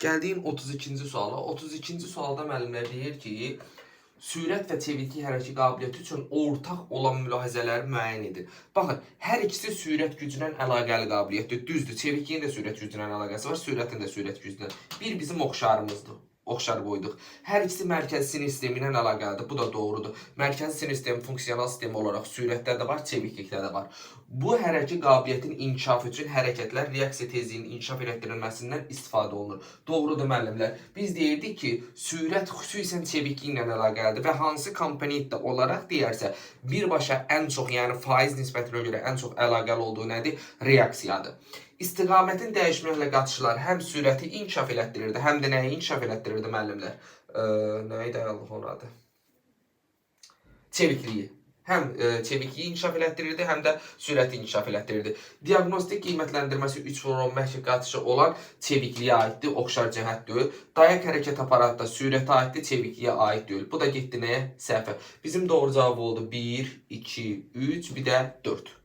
Gəldiyim 32-ci suala. 32-ci sualda müəllimlər deyir ki, sürət və çeviklik hərəkət qabiliyyəti üçün ortaq olan mülahizələri müəyyən edin. Baxın, hər ikisi sürət gücünə əlaqəli qabiliyyətdir. Düzdür, çevikliyin də sürət gücünə əlaqəsi var, sürətin də sürət gücünə. Bir bizim oxşarımızdır. Oxşar qoyduq. Hər ikisi mərkəzi sinir sistemi ilə əlaqəlidir. Bu da doğrudur. Mərkəzi sinir sistemi funksional sistem olaraq sürətdə də var, çeviklikdə də var. Bu hərəkət qabiliyyətinin inkişafı üçün hərəkətlər reaksiya tezliyinin inkişaf etdirilməsindən istifadə olunur. Doğrudur müəllimlər. Biz deyirdik ki, sürət xüsusən çeviklik ilə əlaqəlidir və hansı komponentdə olaraq deyərsə, birbaşa ən çox, yəni faiz nisbətinə görə ən çox əlaqəli olduğu nədir? Reaksiyadır. İstiqamətin dəyişməklə qaçışlar həm sürəti inkişaf elətdirirdi, həm də nəyi inkişaf elətdirirdi müəllimlər? Nəyi də onun adı? Çevikliyi. Həm çevikliyi inkişaf elətdirirdi, həm də sürəti inkişaf elətdirirdi. Diaqnostik qiymətləndirməsi 3 vurulan məşq qaçışı olan çevikliyə aiddir, oxşar cəhət deyil. Dayaq hərəkət aparatı da sürətə aiddir, çevikliyə aid deyil. Bu da getdi nəyə? Səhvə. Bizim doğru cavab oldu 1, 2, 3, bir də 4.